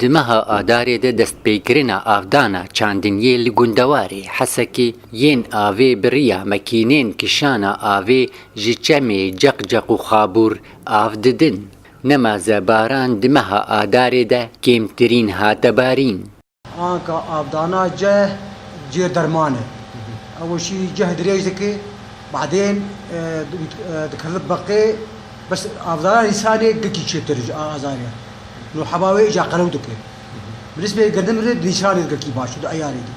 دمەها ئادارێدە دەستپێکردنە ئاودانە چاندنیێ لە گوندەوارێ حەسەکێ یێن ئاوێ بڕیە مەکینێن کشانە ئاوێ ژی چەمێ جەق و خابوور ئاو ددن نەمازە باران دمەها ئادارێدە کێمترین هاتەبارین ئانکە ئاودانا جە جێر دەرمانە ئەوەشی جە درێژ دەکێ بعدين دكرت بقي بس افضل لساني قكي شتر ازاريا لو حباوي اجا قلو دكي بالنسبه لقدم لساني قكي باش اياري دي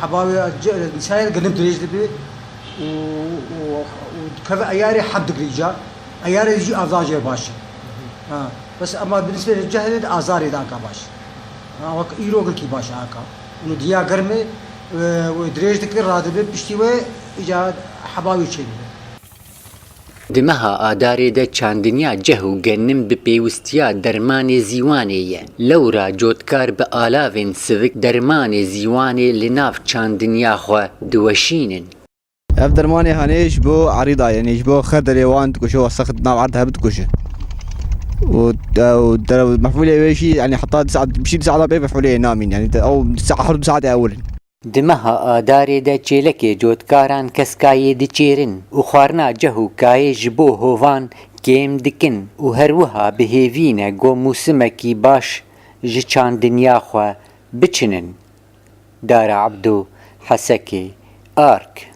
حباوي لساني قدم دريج دبي وكذا اياري حد رجا اياري يجي افضل باش بس اما بالنسبه للجهل ازاري ذاك باش وك ايرو قكي باش هكا انه ديا قرمه ودريج دكي رادبه بشتي اجا حباوي چێ دمەها ئادارێدە چاندنیا جەه و گەنم بپێویستیا دەرمانێ زیوانێیە لەورا جۆتکار بە ئالاوێن سڤک دەرمانێ زیوانێ لە ناو چاندنیاخوا دووەشینن ئەف دەرمانێ هەنێش بۆ عەریدا یعنیش بۆ خەر دەرێوان تکوشەوە سەخت ناو عەرد هەبێت تکوشە مفعولێ وێشی يعني حتى بشي 9 دقائق مفعولێ نامین يعني ئەو حرب ساعات ئەولن دمەها ئادارێدە چێلەکێ جۆتکاران کەسکایێ دچێرن و خواردنا جەه و کایێ ji بۆ هۆڤان کێم dikin û herwiha bihêvîne gomûsimekî baş ji çandinyaxwe biçinin. Dara Ebdo Hesekê Ark